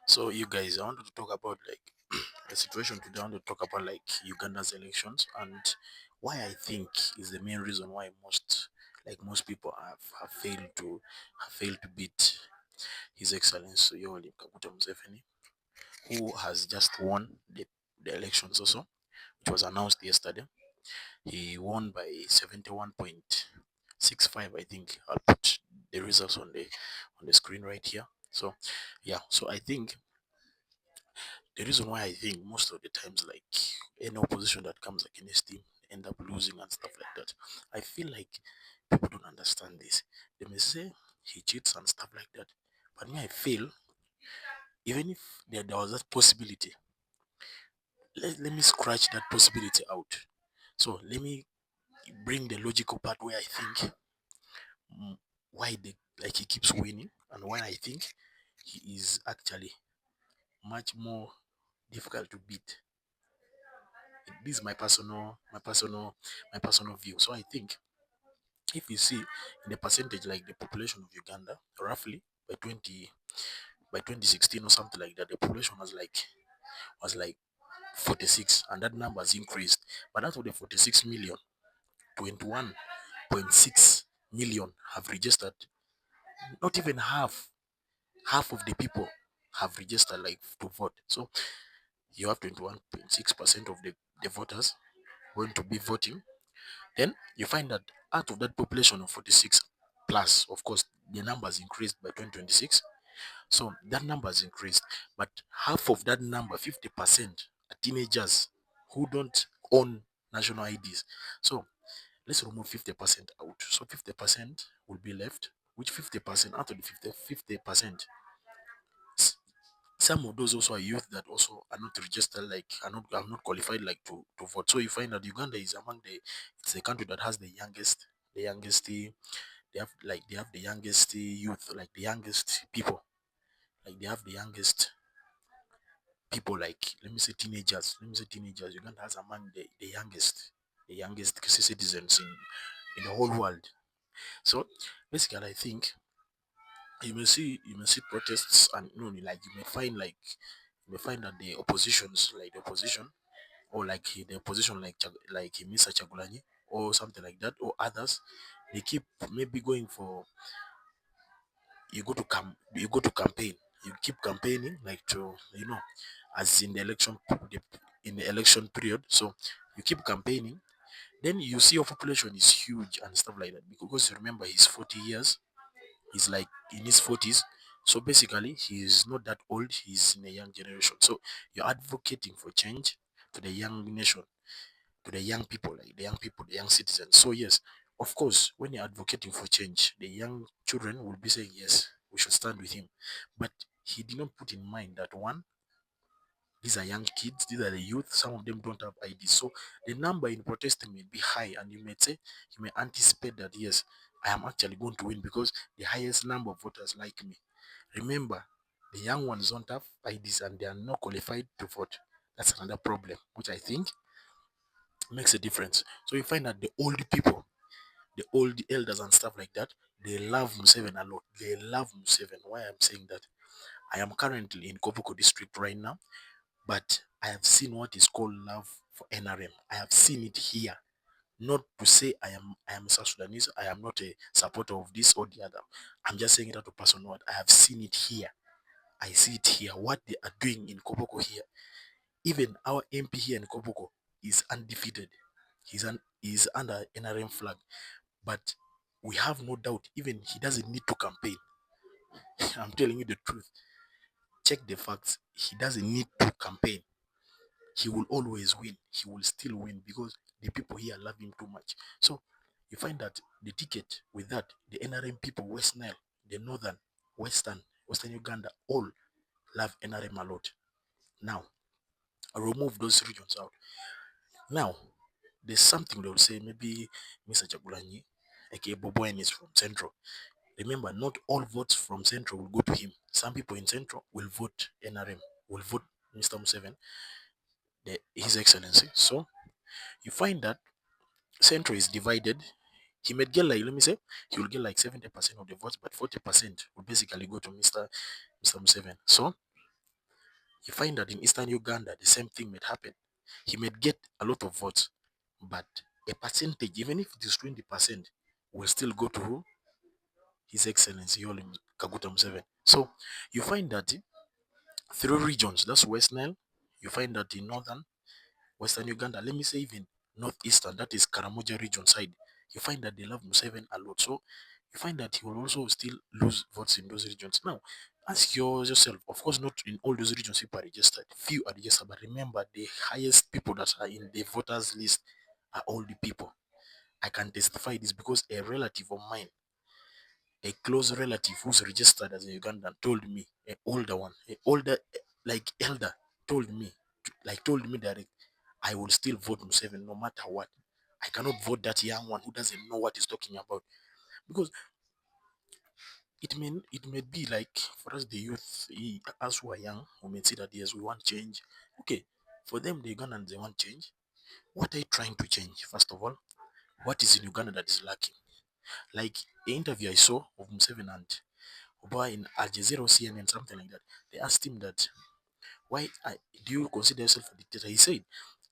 So you guys, I wanted to talk about like the situation today. I want to talk about like Uganda's elections and why I think is the main reason why most people have failed to beat His Excellency Yoweri Kaguta Museveni, who has just won the elections also, which was announced yesterday. He won by 71.65, I think. I'll put the results on the screen right here. So yeah, so I think the reason why I think most of the times, like any opposition that comes against him end up losing and stuff like that. I feel like people don't understand this. They may say he cheats and stuff like that. But me, I feel even if there was that possibility, let me scratch that possibility out. So let me bring the logical part where I think mm, why he keeps winning and why I think he is actually much more difficult to beat. This is my personal view. So I think if you see in the percentage, like the population of Uganda, roughly by 2016 or something like that, the population was like 46, and that number has increased. But out of the 46 million, 21.6 million have registered. Not even half of the people have registered like to vote. So you have 21.6% of the voters going to be voting. Then you find that out of that population of 46 plus, of course, the numbers increased by 2026. So that number has increased, but half of that number, 50%, are teenagers who don't own national IDs. So let's remove 50% out. So 50% will be left, which 50% out of the 50%, some of those also are youth that also are not registered, like are not qualified like to vote. So you find that Uganda is among it's the country that has the youngest youth, like the youngest people, like they have the youngest people, like let me say teenagers. Uganda has among the youngest citizens in the whole world. So basically I think you may see protests, and like you may find that the opposition, or like the opposition, like Mr. Chagulanyi or something like that, or others, they keep maybe going for, you go to campaign, you keep campaigning, like to as in the election period. So you keep campaigning, then you see your population is huge and stuff like that, because remember he's 40 years, he's like in his 40s. So basically he's not that old, he's in a young generation. So you're advocating for change to the young nation, to the young people, like the young citizens. So yes, of course, when you're advocating for change, the young children will be saying yes, we should stand with him. But he did not put in mind that, one, these are young kids, these are the youth, some of them don't have ID. So the number in protesting may be high, and you may anticipate that yes, I am actually going to win because the highest number of voters like me. Remember, the young ones don't have IDs and they are not qualified to vote. That's another problem, which I think makes a difference. So you find that the old people, the old elders and stuff like that, they love Museveni a lot. They love Museveni. Why I'm saying that? I am currently in Koboko district right now, but I have seen what is called love for NRM. I have seen it here. Not to say I am South Sudanese. I am not a supporter of this or the other. I'm just saying it out of personal word. I have seen it here. I see it here. What they are doing in Koboko here. Even our MP here in Koboko is undefeated. He's under NRM flag. But we have no doubt, even he doesn't need to campaign. I'm telling you the truth. Check the facts. He doesn't need to campaign. He will always win. He will still win because the people here love him too much. So you find that the ticket with that, the NRM people, West Nile, the northern, Western Uganda, all love NRM a lot. Now, I remove those regions out. Now, there's something they will say, maybe Mr. Chagulanyi, aka Boboen, is from Central. Remember, not all votes from Central will go to him. Some people in Central will vote NRM, will vote Mr. Museveni, His Excellency. So you find that Central is divided. He might get like, let me say, he will get like 70% of the votes, but 40% will basically go to Mr. Museveni. So You find that in Eastern Uganda, the same thing might happen. He might get a lot of votes, but a percentage, even if it is 20%, will still go to who? His Excellency Yoweri Kaguta Museveni. So you find that through regions, that's West Nile, you find that in northern, Western Uganda, let me say even northeastern, that is Karamoja region side, you find that they love Museveni a lot. So you find that he will also still lose votes in those regions. Now, ask yourself, of course, not in all those regions people are registered, few are registered, but remember the highest people that are in the voters list are all the people. I can testify this because a relative of mine, a close relative who's registered as a Ugandan, told me, an older one, an older, like elder, told me, told me that I will still vote Museveni no matter what. I cannot vote that young one who doesn't know what he's talking about. Because it may be like for us the youth, us who are young, who may say that yes, we want change. Okay, for them the Ugandans they want change. What are you trying to change? First of all, what is in Uganda that is lacking? Like the interview I saw of Museveni and Oba in Al Jazeera or CNN, something like that. They asked him that why do you consider yourself a dictator? He said,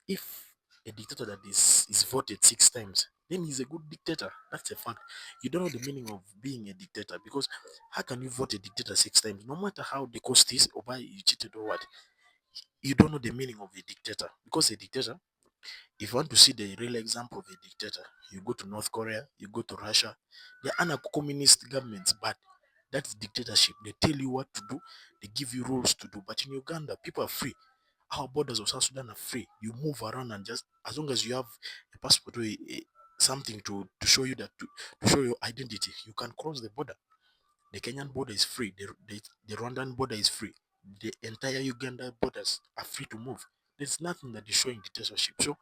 if a dictator that is voted 6 times, then he's a good dictator. That's a fact. You don't know the meaning of being a dictator because how can you vote a dictator 6 times? No matter how the cost is, or why you cheated or what, you don't know the meaning of a dictator. Because a dictator, if you want to see the real example of a dictator, you go to North Korea, you go to Russia. They are anarcho-communist governments, but that's dictatorship. They tell you what to do, they give you rules to do. But in Uganda, people are free. Our borders of South Sudan are free. You move around and just as long as you have a passport or something to show you to show your identity, you can cross the border. The Kenyan border is free. The Rwandan border is free. The entire Uganda borders are free to move. There's nothing that is showing dictatorship. So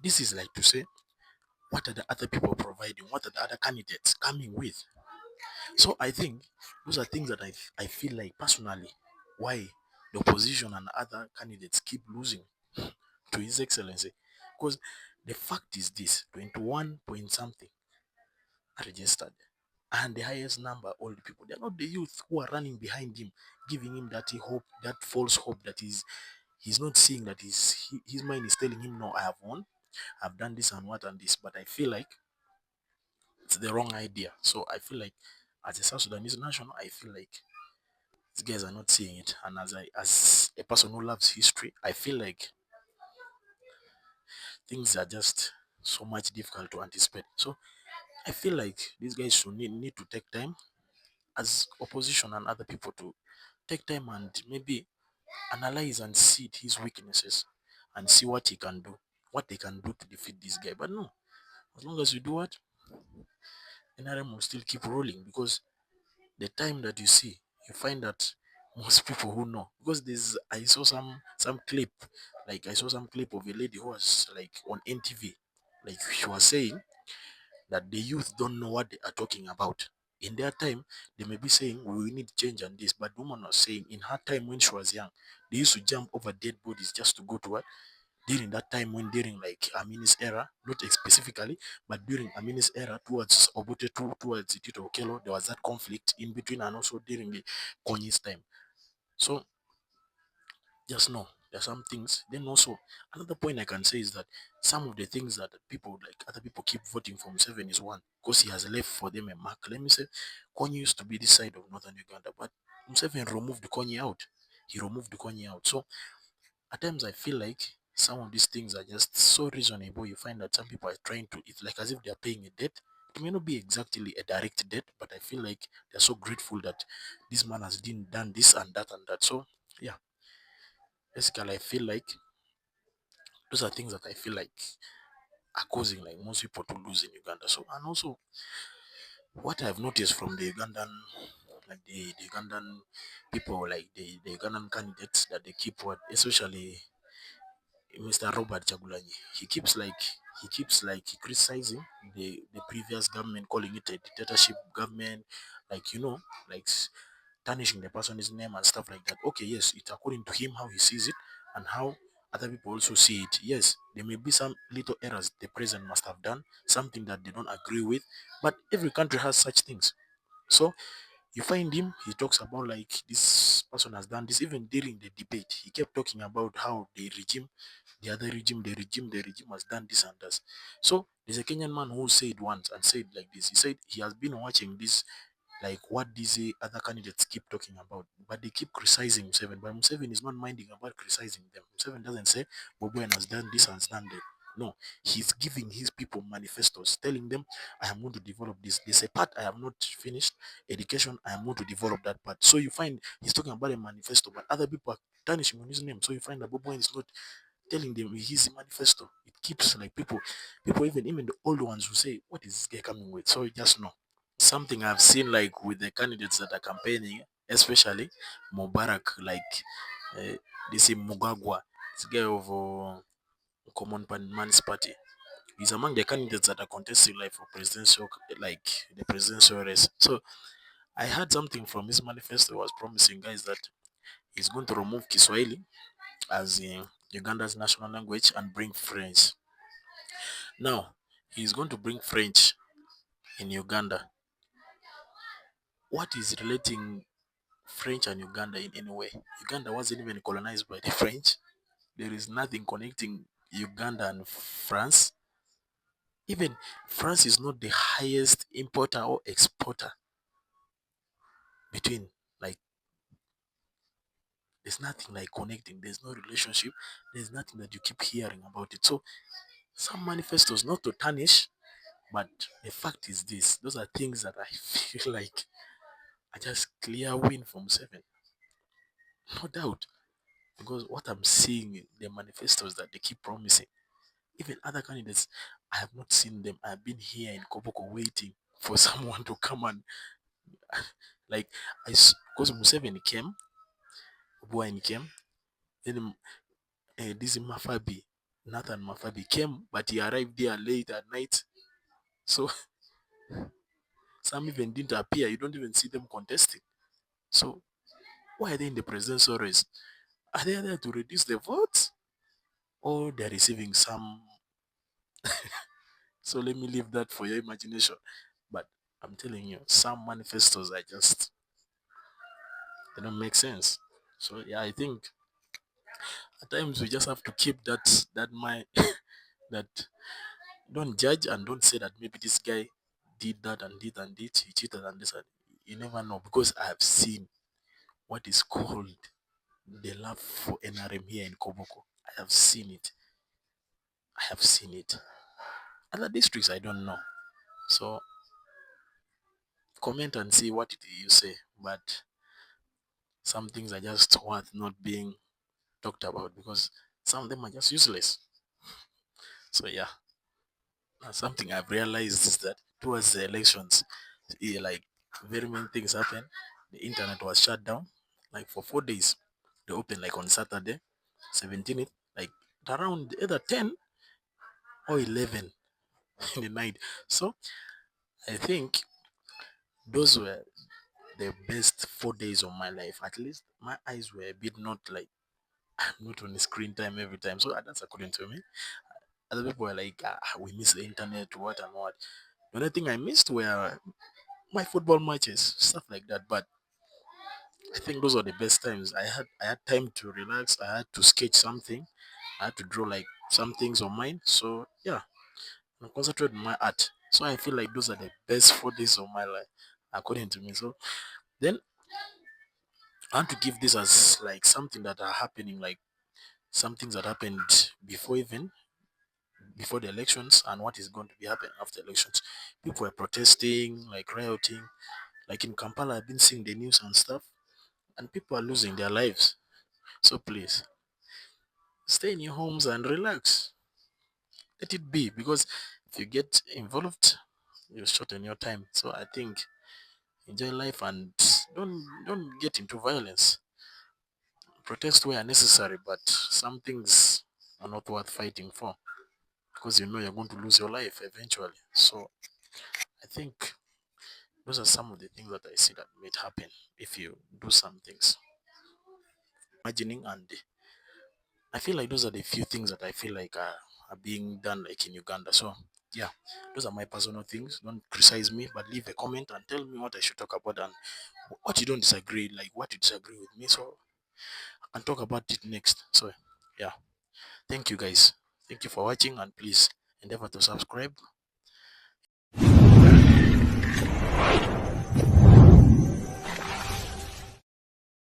this is like to say, what are the other people providing? What are the other candidates coming with? So I think those are things that I feel like personally why the opposition and other candidates keep losing to His Excellency. Because the fact is this 21 point something are registered. And the highest number, all the people, they're not the youth who are running behind him, giving him that hope, that false hope that he's not seeing that his mind is telling him, no, I have won, I've done this and what and this. But I feel like it's the wrong idea. So I feel like as a South Sudanese national, I feel like these guys are not seeing it. And as a person who loves history, I feel like things are just so much difficult to anticipate. So I feel like these guys should need to take time as opposition and other people to take time and maybe analyze and see his weaknesses and see what he can do, what they can do to defeat this guy. But no, as long as you do what, NRM will still keep rolling because the time that you see, you find that most people who know because I saw some clip, like I saw some clip of a lady who was like on NTV, like she was saying that the youth don't know what they are talking about. In their time, they may be saying we need change and this, but the woman was saying in her time when she was young, they used to jump over dead bodies just to go to what during that time when during like Amini's era, not specifically, but during Amini's era towards Obote towards Tito Okello, there was that conflict in between and also during the Konyi's time. So just know there are some things. Then also another point I can say is that some of the things that people like other people keep voting for Museveni is one because he has left for them a mark. Let me say, Konyi used to be this side of northern Uganda, but Museveni removed Konyi out. He removed Konyi out. So at times I feel like some of these things are just so reasonable. You find that some people are trying to, it's like as if they are paying a debt. It may not be exactly a direct debt, but I feel like they're so grateful that this man has done this and that and that. So yeah, basically I feel like those are things that I feel like are causing like most people to lose in Uganda. So and also what I've noticed from the Ugandan like the Ugandan people like the Ugandan candidates that they keep what especially Mr. Robert Chagulanyi. He keeps like criticizing the previous government, calling it a dictatorship government, like like tarnishing the person's name and stuff like that. Okay, yes, it's according to him how he sees it and how other people also see it. Yes, there may be some little errors the president must have done, something that they don't agree with, but every country has such things. So You find him, he talks about like this person has done this. Even during the debate, he kept talking about how the regime, the other regime, the regime has done this and that. So there's a Kenyan man who said once and said like this. He said he has been watching this, like what these other candidates keep talking about, but they keep criticizing Museveni. But Museveni is not minding about criticizing them. Museveni doesn't say Bobo has done this and has done that. No, he's giving his people manifestos, telling them, I am going to develop this. There's a part I have not finished, education, I am going to develop that part. So you find he's talking about a manifesto, but other people are tarnishing on his name. So you find that Bobo is not telling them his manifesto. It keeps like people even the old ones who say, what is this guy coming with? So you just know. Something I've seen like with the candidates that are campaigning, especially Mubarak, like uh, this is Mugagwa, this guy of Man's Party. He's among the candidates that are contesting like for presidential, like the presidential race. So I heard something from his manifesto was promising guys that he's going to remove Kiswahili as Uganda's national language and bring French. Now he's going to bring French in Uganda. What is relating French and Uganda in any way? Uganda wasn't even colonized by the French. There is nothing connecting Uganda and France. Even France is not the highest importer or exporter between. Like, there's nothing like connecting. There's no relationship. There's nothing that you keep hearing about it. So, some manifestos, not to tarnish, but the fact is this. Those are things that I feel like are just clear win from seven. No doubt. Because what I'm seeing in the manifestos that they keep promising, even other candidates, I have not seen them. I've been here in Koboko waiting for someone to come and like because Museveni came, Buain came, then this Mafabi, Nathan Mafabi came, but he arrived there late at night. So some even didn't appear. You don't even see them contesting. So why are they in the presidential race? Are they there to reduce the votes? Or they're receiving some. So let me leave that for your imagination. But I'm telling you, some manifestos are just they don't make sense. So yeah, I think at times we just have to keep that mind that don't judge and don't say that maybe this guy did that and did and did he cheated and this and you never know because I have seen what is called the love for NRM here in Koboko. I have seen it. I have seen it. Other districts I don't know. So comment and see what it you say. But some things are just worth not being talked about because some of them are just useless. So yeah, something I've realized is that towards the elections, like very many things happen. The internet was shut down like for 4 days. They opened like on Saturday, 17th, like around either 10 or 11 in the night. So I think those were the best 4 days of my life. At least my eyes were a bit not like I'm not on the screen time every time. So that's according to me. Other people were like, we miss the internet, what and what. The only thing I missed were my football matches, stuff like that. But I think those are the best times. I had time to relax. I had to sketch something. I had to draw like some things on mine. So yeah, and concentrate on my art. So I feel like those are the best 4 days of my life, according to me. So then I want to give this as like something that are happening, like some things that happened before even before the elections and what is going to be happening after elections. People were protesting, like rioting. Like in Kampala, I've been seeing the news and stuff, and people are losing their lives. So please stay in your homes and relax. Let it be because if you get involved, you shorten your time. So I think enjoy life and don't get into violence. Protest where necessary, but some things are not worth fighting for because you know you're going to lose your life eventually. So I think those are some of the things that I see that might happen if you do some things. Imagining and I feel like those are the few things that I feel like are being done like in Uganda. So yeah, those are my personal things. Don't criticize me, but leave a comment and tell me what I should talk about and what you don't disagree, like what you disagree with me, so I can talk about it next. So yeah, thank you guys. Thank you for watching, and please endeavor to subscribe